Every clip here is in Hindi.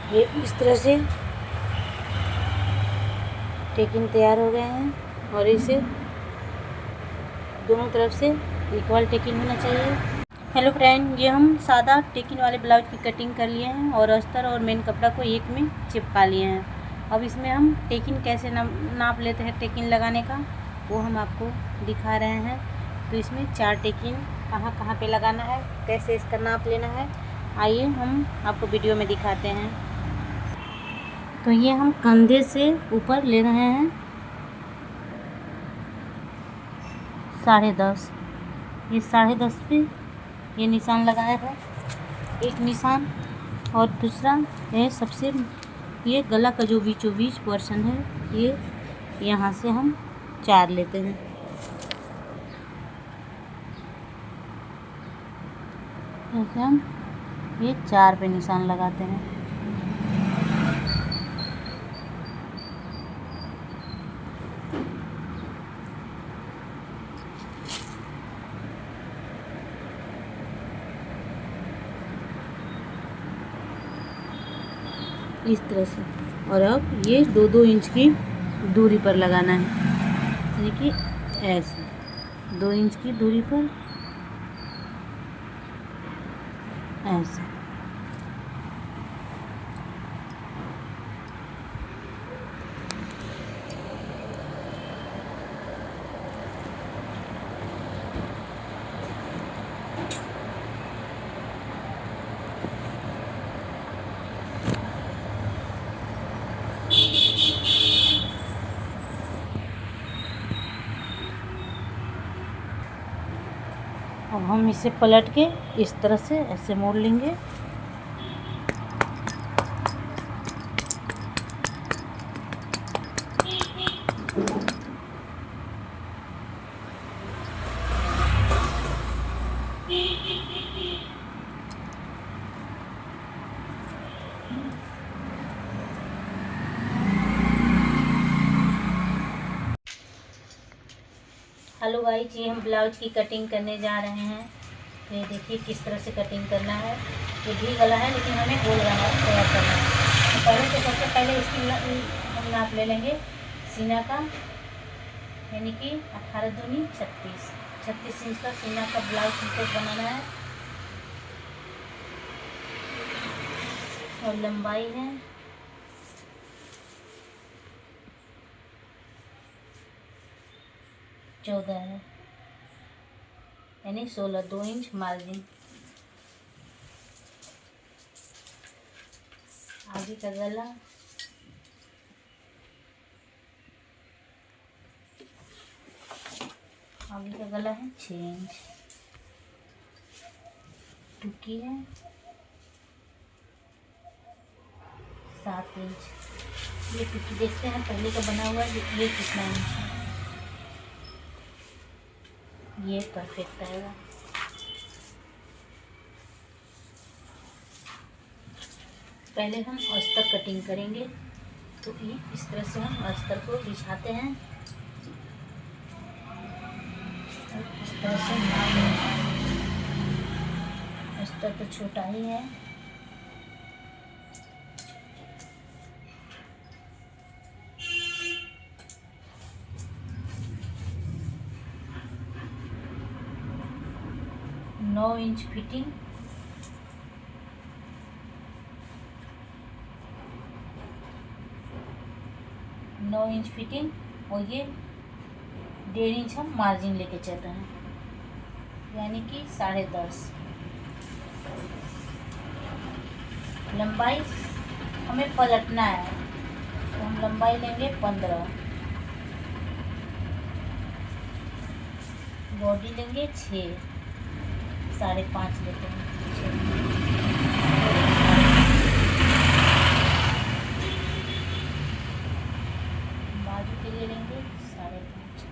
ये इस तरह से टेकिंग तैयार हो गए हैं और इसे दोनों तरफ से इक्वल टेकिंग होना चाहिए। हेलो फ्रेंड, ये हम सादा टेकिंग वाले ब्लाउज की कटिंग कर लिए हैं और अस्तर और मेन कपड़ा को एक में चिपका लिए हैं। अब इसमें हम टेकिंग कैसे नाप लेते हैं टेकिंग लगाने का, वो हम आपको दिखा रहे हैं। तो इसमें 4 टेकिंग कहाँ कहाँ पे लगाना है, कैसे इसका नाप लेना है, आइए हम आपको वीडियो में दिखाते हैं। तो ये हम कंधे से ऊपर ले रहे हैं 10.5। ये 10.5 पे ये निशान लगाया है, एक निशान। और दूसरा है सबसे ये गला का जो बीचों बीच पोर्शन है, ये यहाँ से हम 4 लेते हैं। ऐसे हम ये 4 पे निशान लगाते हैं। इस तरह से। और अब ये 2-2 इंच की दूरी पर लगाना है, यानी कि ऐसे 2 इंच की दूरी पर ऐसे। अब हम इसे पलट के इस तरह से ऐसे मोड़ लेंगे। हेलो गाइस, ये हम ब्लाउज की कटिंग करने जा रहे हैं। तो ये देखिए किस तरह से कटिंग करना है। ये भी गला है लेकिन हमें गोल गला तैयार करना है। तो पहले तो सबसे पहले इसकी हम नाप ले लेंगे सीना का, यानी कि 18 दूनी 36 इंच का सीना का ब्लाउज हमको बनाना है। और लंबाई है 14 है, यानी 16, 2 इंच मार्जिन। आगे का गला है 6 इंच। टुकी है 7 इंच। ये टुकी देखते हैं पहले का बना हुआ ये कितना इंच है। ये परफेक्ट आएगा। पहले हम अस्तर कटिंग करेंगे। तो ये इस तरह से हम अस्तर को बिछाते हैं। इस तरह से अस्तर तो छोटा ही है। नौ इंच फिटिंग, 9 इंच फिटिंग। और ये 1.5 इंच हम मार्जिन लेके चल रहे हैं, यानी कि 10.5। लंबाई हमें पलटना है, तो हम लंबाई लेंगे 15। बॉडी लेंगे 6, 5.5 लेते हैं 6। बाजू के लिए लेंगे 5.5।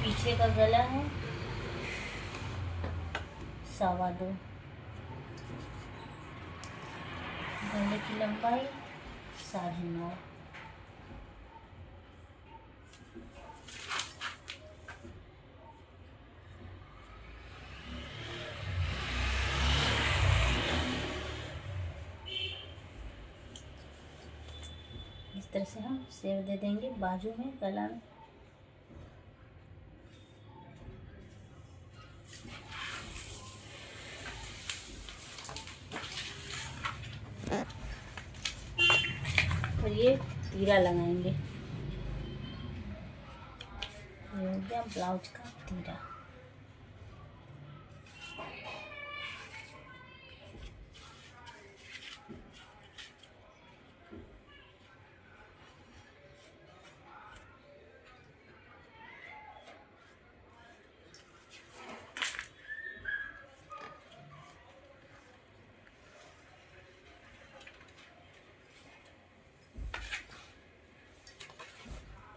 पीछे का गला है 2.25। गले की लंबाई 9.5। तरह से हम शेप दे देंगे बाजू में, गला में। और ये तीरा लगाएंगे। ये हो गया ब्लाउज का तीरा।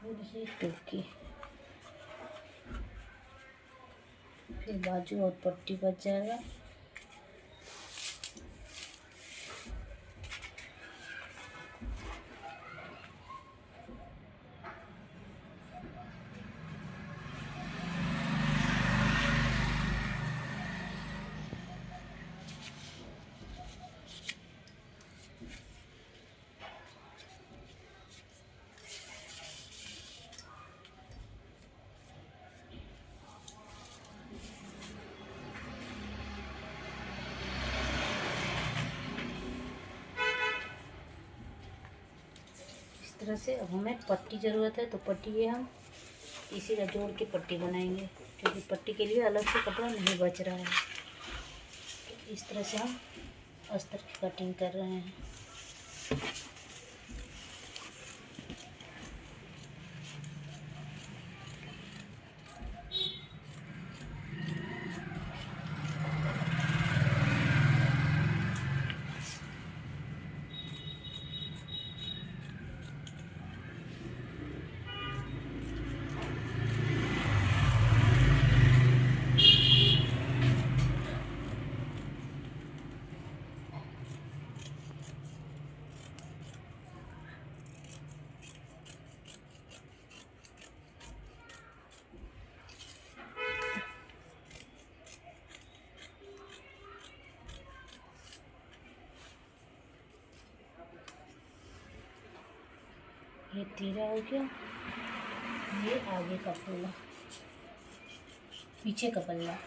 थोड़ी सी टूकी, फिर बाजू और पट्टी बच जाएगा। तरह से अब हमें पट्टी ज़रूरत है, तो पट्टी ये हम इसी का जोड़ के पट्टी बनाएंगे, क्योंकि पट्टी के लिए अलग से कपड़ा नहीं बच रहा है। तो इस तरह से हम अस्तर की कटिंग कर रहे हैं। ये तीरा हो गया, ये आगे का पल्ला, पीछे का पल्ला।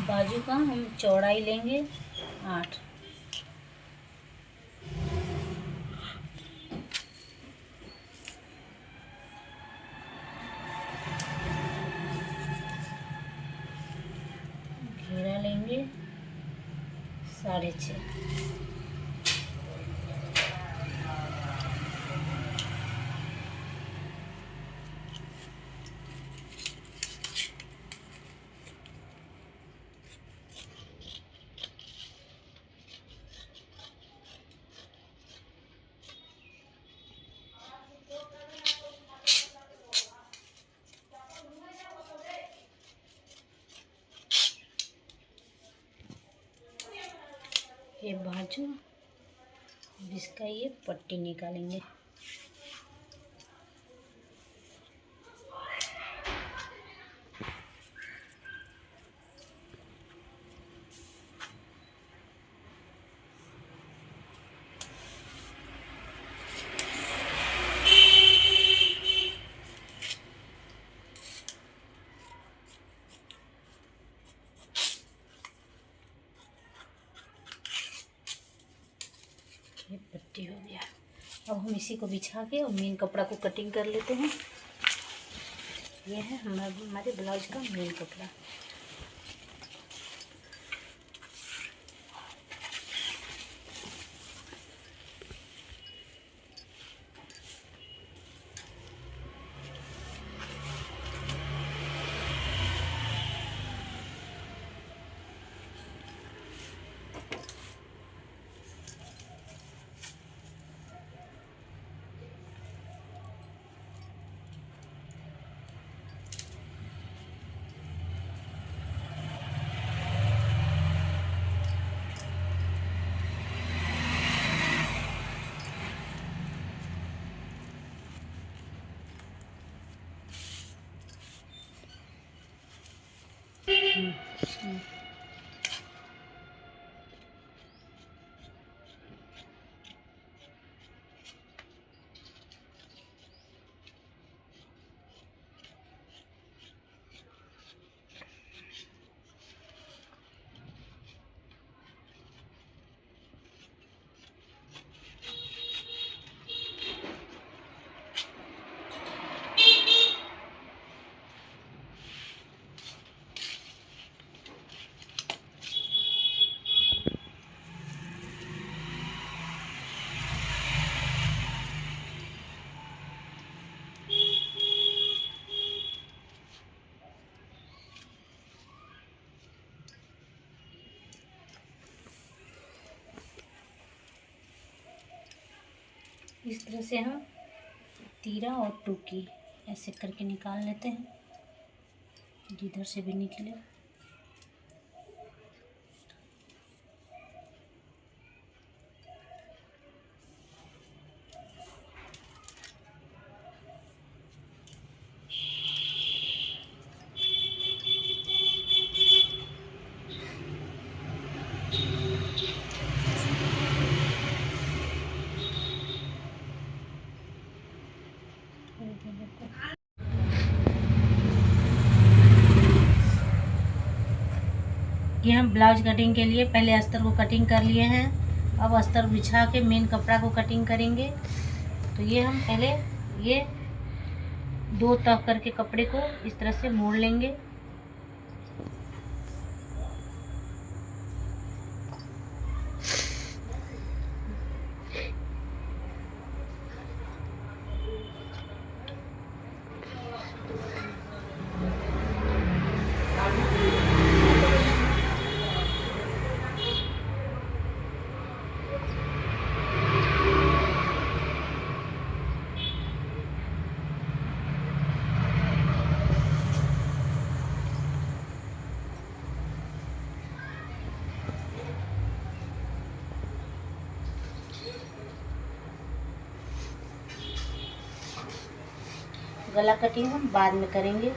बाजू का हम चौड़ाई लेंगे 8, घेरा लेंगे 6.5। ये बाजू और इसका ये पट्टी निकालेंगे। अब हम इसी को बिछा के और मेन कपड़ा को कटिंग कर लेते हैं। ये है हमारे ब्लाउज का मेन कपड़ा। इस तरह से हम तीरा और टूकी ऐसे करके निकाल लेते हैं, जिधर से भी निकले। ये हम ब्लाउज कटिंग के लिए पहले अस्तर को कटिंग कर लिए हैं। अब अस्तर बिछा के मेन कपड़ा को कटिंग करेंगे। तो ये हम पहले ये 2 तह करके कपड़े को इस तरह से मोड़ लेंगे। गला कटिंग हम बाद में करेंगे।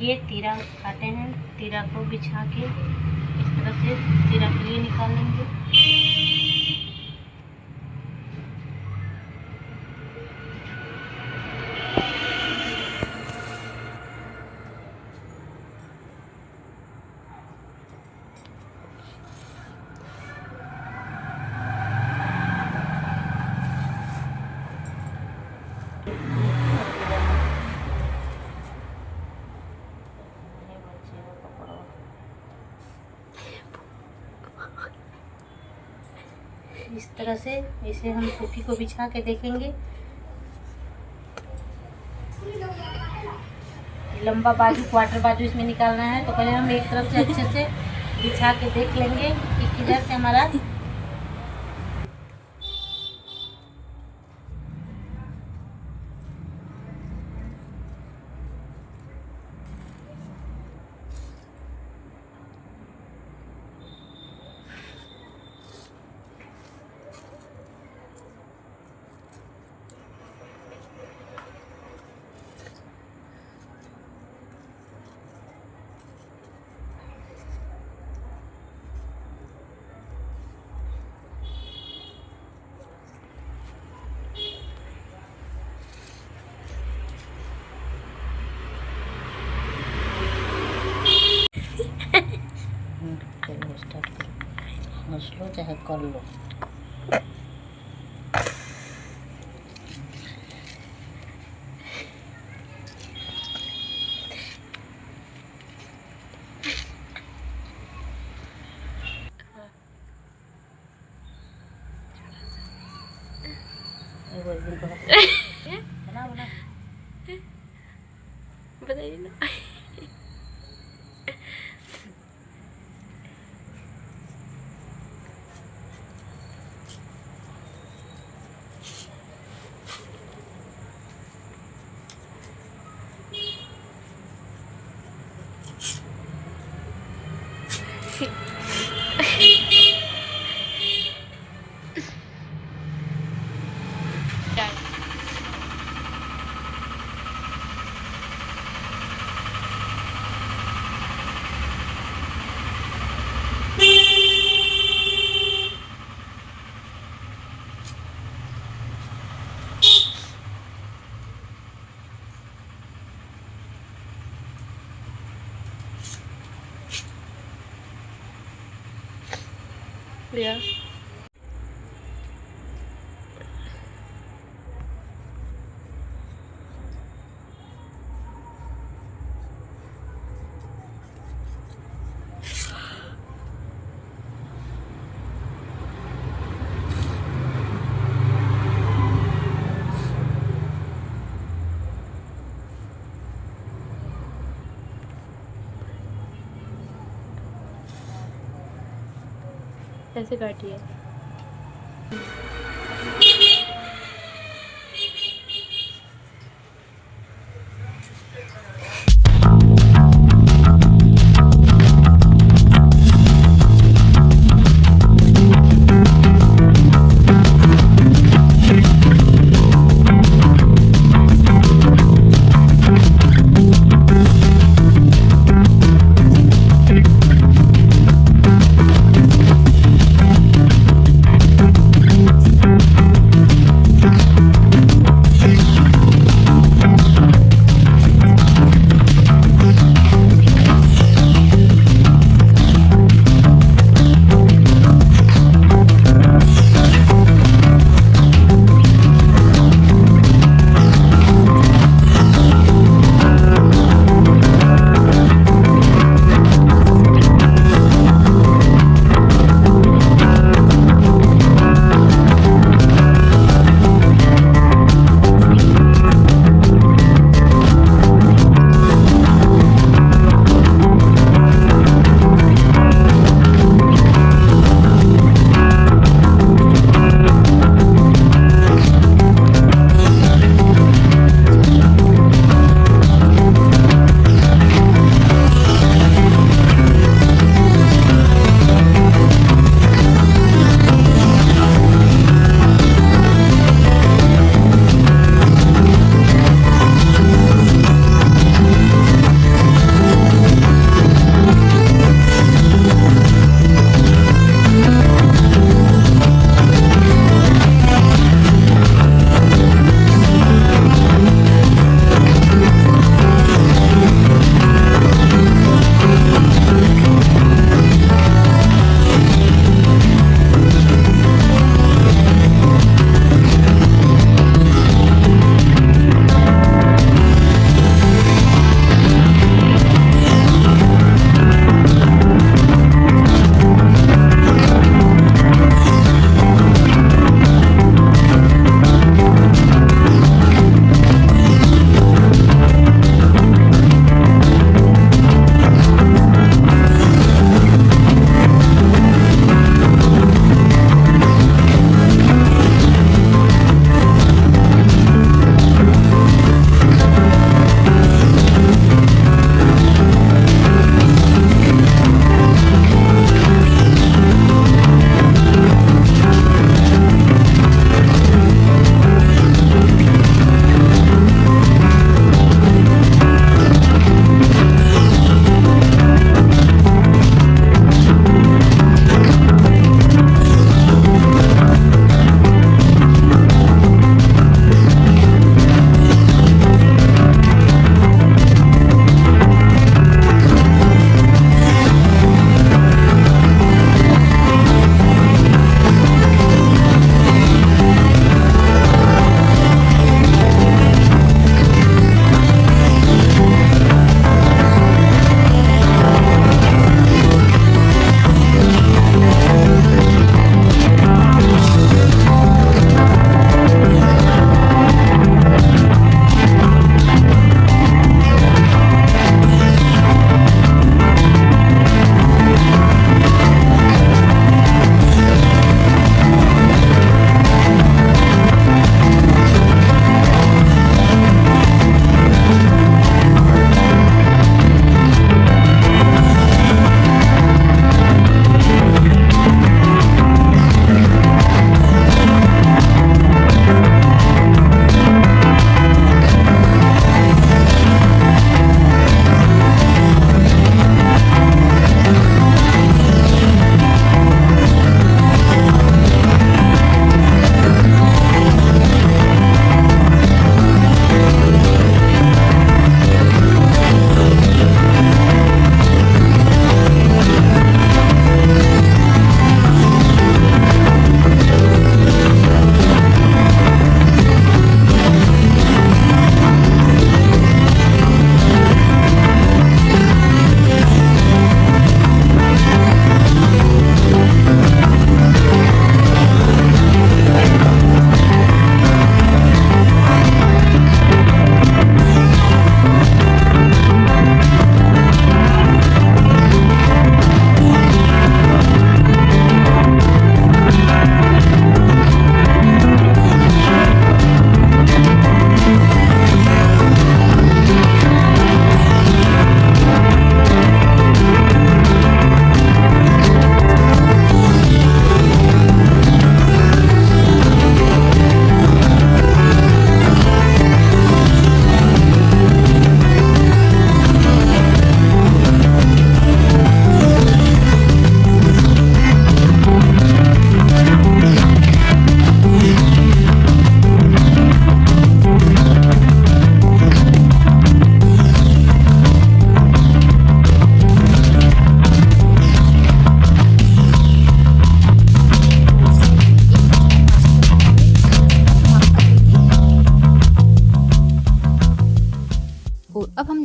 ये तीरा काटे हैं, तीरा को बिछा के इस तरह से तीरा के लिए निकाल लेंगे। इस तरह से इसे हम टोपी को बिछा के देखेंगे। लंबा बाजू क्वार्टर बाजू इसमें निकालना है, तो पहले हम एक तरफ से अच्छे से बिछा के देख लेंगे कि किधर से हमारा हंस लो चाहे कर लो। बना बना बताइए ना। लिया ऐसे काटिए।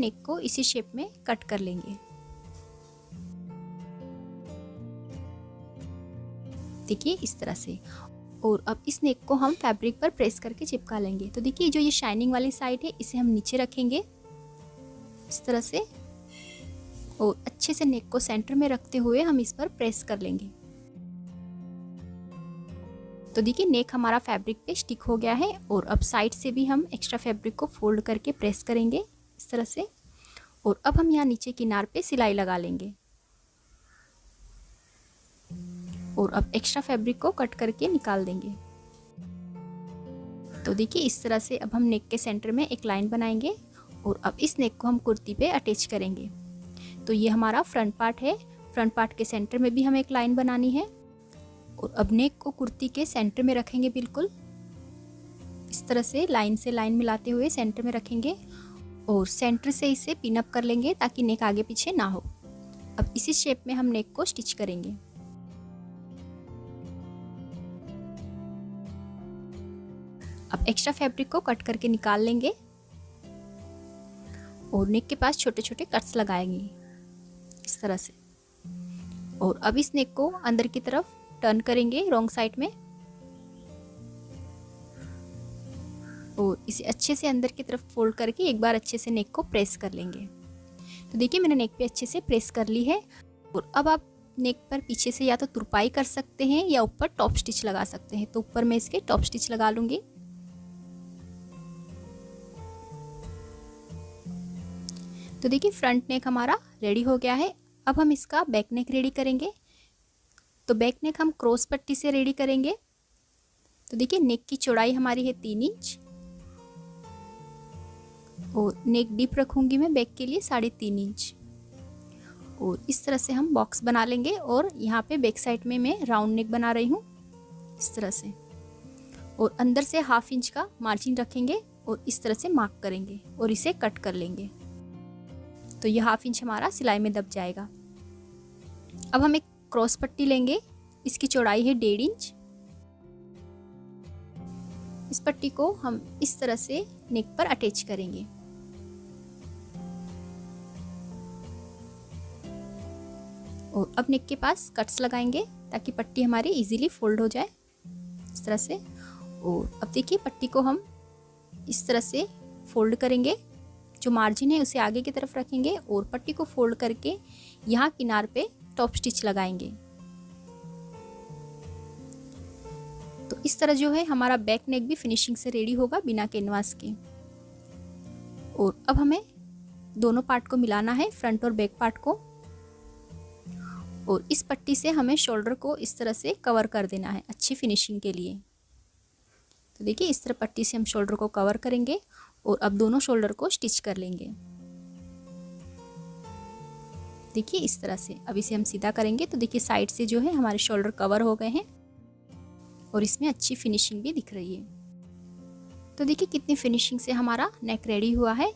नेक को इसी शेप में कट कर लेंगे। देखिए इस तरह से। और अब इस नेक को हम फैब्रिक पर प्रेस करके चिपका लेंगे। तो देखिए जो ये शाइनिंग वाली साइड है इसे हम नीचे रखेंगे इस तरह से, और अच्छे से नेक को सेंटर में रखते हुए हम इस पर प्रेस कर लेंगे। तो देखिए नेक हमारा फैब्रिक पे स्टिक हो गया है। और अब साइड से भी हम एक्स्ट्रा फैब्रिक को फोल्ड करके प्रेस करेंगे इस तरह से। और अब हम यहाँ नीचे किनार पे सिलाई लगा लेंगे। और अब एक्स्ट्रा फैब्रिक को कट करके निकाल देंगे। तो देखिए इस तरह से अब हम नेक के सेंटर में एक लाइन बनाएंगे और अब इस नेक को हम कुर्ती पे अटैच करेंगे। तो ये हमारा फ्रंट पार्ट है। फ्रंट पार्ट के सेंटर में भी हमें एक लाइन बनानी है और अब नेक को कुर्ती के सेंटर में रखेंगे। बिल्कुल इस तरह से लाइन से लाइन मिलाते हुए सेंटर में रखेंगे और सेंटर से इसे पिन अप कर लेंगे ताकि नेक आगे पीछे ना हो। अब इसी शेप में हम नेक को स्टिच करेंगे। अब एक्स्ट्रा फैब्रिक को कट करके निकाल लेंगे और नेक के पास छोटे छोटे कट्स लगाएंगे इस तरह से। और अब इस नेक को अंदर की तरफ टर्न करेंगे रॉन्ग साइड में और इसे अच्छे से अंदर की तरफ फोल्ड करके एक बार अच्छे से नेक को प्रेस कर लेंगे। तो देखिए मैंने नेक पे अच्छे से प्रेस कर ली है। और अब आप नेक पर पीछे से या तो तुरपाई कर सकते हैं या ऊपर टॉप स्टिच लगा सकते हैं। तो ऊपर मैं इसके टॉप स्टिच लगा लूंगी। तो देखिए फ्रंट नेक हमारा रेडी हो गया है। अब हम इसका बैक नेक रेडी करेंगे। तो बैक नेक हम क्रॉस पट्टी से रेडी करेंगे। तो देखिए नेक की चौड़ाई हमारी है 3 इंच और नेक डीप रखूंगी मैं बैक के लिए 3.5 इंच। और इस तरह से हम बॉक्स बना लेंगे और यहाँ पे बैक साइड में मैं राउंड नेक बना रही हूँ इस तरह से। और अंदर से 1/2 इंच का मार्जिन रखेंगे और इस तरह से मार्क करेंगे और इसे कट कर लेंगे। तो ये 1/2 इंच हमारा सिलाई में दब जाएगा। अब हम एक क्रॉस पट्टी लेंगे। इसकी चौड़ाई है 1.5 इंच। इस पट्टी को हम इस तरह से नेक पर अटैच करेंगे। और अब नेक के पास कट्स लगाएंगे ताकि पट्टी हमारी इजीली फोल्ड हो जाए इस तरह से। और अब देखिए पट्टी को हम इस तरह से फोल्ड करेंगे। जो मार्जिन है उसे आगे की तरफ रखेंगे और पट्टी को फोल्ड करके यहाँ किनार पे टॉप स्टिच लगाएंगे। तो इस तरह जो है हमारा बैक नेक भी फिनिशिंग से रेडी होगा बिना कैनवास के। और अब हमें दोनों पार्ट को मिलाना है, फ्रंट और बैक पार्ट को। और इस पट्टी से हमें शोल्डर को इस तरह से कवर कर देना है अच्छी फिनिशिंग के लिए। तो देखिए इस तरह पट्टी से हम शोल्डर को कवर करेंगे और अब दोनों शोल्डर को स्टिच कर लेंगे। देखिए इस तरह से। अब इसे हम सीधा करेंगे। तो देखिए साइड से जो है हमारे शोल्डर कवर हो गए हैं और इसमें अच्छी फिनिशिंग भी दिख रही है। तो देखिए कितनी फिनिशिंग से हमारा नेक रेडी हुआ है।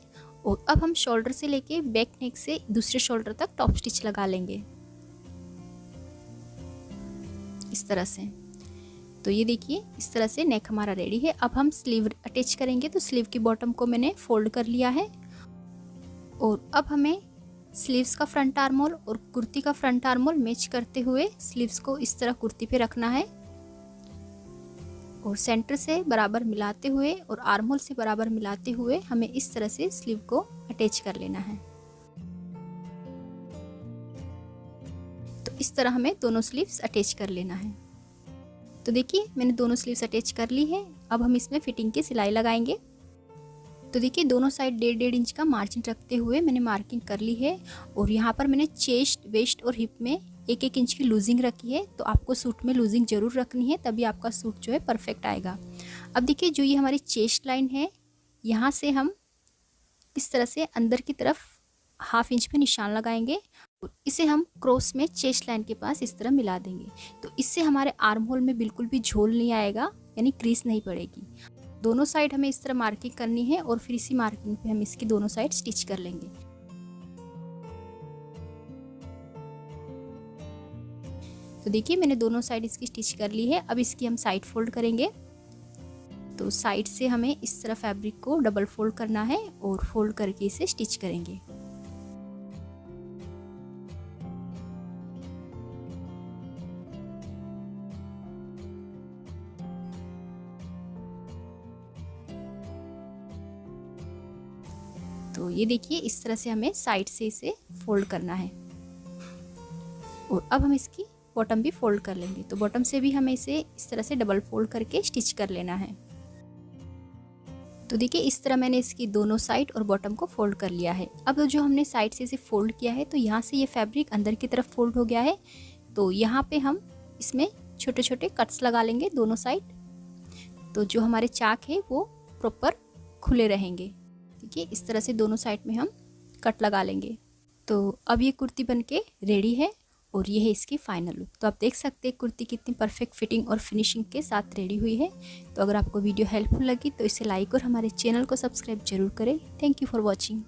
और अब हम शोल्डर से लेके बैक नेक से दूसरे शोल्डर तक टॉप स्टिच लगा लेंगे इस तरह से। तो ये देखिए इस तरह से नेक हमारा रेडी है। अब हम स्लीव अटैच करेंगे। तो स्लीव की बॉटम को मैंने फोल्ड कर लिया है। और अब हमें स्लीव्स का फ्रंट आर्महोल और कुर्ती का फ्रंट आर्महोल मैच करते हुए स्लीव्स को इस तरह कुर्ती पे रखना है और सेंटर से बराबर मिलाते हुए और आर्महोल से बराबर मिलाते हुए हमें इस तरह से स्लीव को अटैच कर लेना है। तो इस तरह हमें दोनों स्लीव्स अटैच कर लेना है। तो देखिए मैंने दोनों स्लीव्स अटैच कर ली है। अब हम इसमें फिटिंग की सिलाई लगाएंगे। तो देखिए दोनों साइड 1.5 इंच का मार्जिन रखते हुए मैंने मार्किंग कर ली है। और यहाँ पर मैंने चेस्ट, वेस्ट और हिप में 1-1 इंच की लूजिंग रखी है। तो आपको सूट में लूजिंग जरूर रखनी है, तभी आपका सूट जो है परफेक्ट आएगा। अब देखिए जो ये हमारी चेस्ट लाइन है, यहाँ से हम इस तरह से अंदर की तरफ 1/2 इंच पे निशान लगाएंगे और इसे हम क्रॉस में चेस्ट लाइन के पास इस तरह मिला देंगे। तो इससे हमारे आर्म होल में बिल्कुल भी झोल नहीं आएगा, यानी क्रीज नहीं पड़ेगी। दोनों साइड हमें इस तरह मार्किंग करनी है और फिर इसी मार्किंग पे हम इसकी दोनों साइड स्टिच कर लेंगे। तो देखिए मैंने दोनों साइड इसकी स्टिच कर ली है। अब इसकी हम साइड फोल्ड करेंगे। तो साइड से हमें इस तरह फैब्रिक को डबल फोल्ड करना है और फोल्ड करके इसे स्टिच करेंगे। तो ये देखिए इस तरह से हमें साइड से इसे फोल्ड करना है और अब हम इसकी बॉटम भी फोल्ड कर लेंगे। तो बॉटम से भी हमें इसे इस तरह से डबल फोल्ड करके स्टिच कर लेना है। तो देखिए इस तरह मैंने इसकी दोनों साइड और बॉटम को फोल्ड कर लिया है। अब जो हमने साइड से इसे फोल्ड किया है तो यहाँ से ये फैब्रिक अंदर की तरफ फोल्ड हो गया है। तो यहाँ पे हम इसमें छोटे छोटे कट्स लगा लेंगे दोनों साइड, तो जो हमारे चाक है वो प्रॉपर खुले रहेंगे। देखिए इस तरह से दोनों साइड में हम कट लगा लेंगे। तो अब ये कुर्ती बनके रेडी है और ये है इसकी फाइनल लुक। तो आप देख सकते हैं कुर्ती कितनी परफेक्ट फिटिंग और फिनिशिंग के साथ रेडी हुई है। तो अगर आपको वीडियो हेल्पफुल लगी तो इसे लाइक और हमारे चैनल को सब्सक्राइब जरूर करें। Thank you for watching.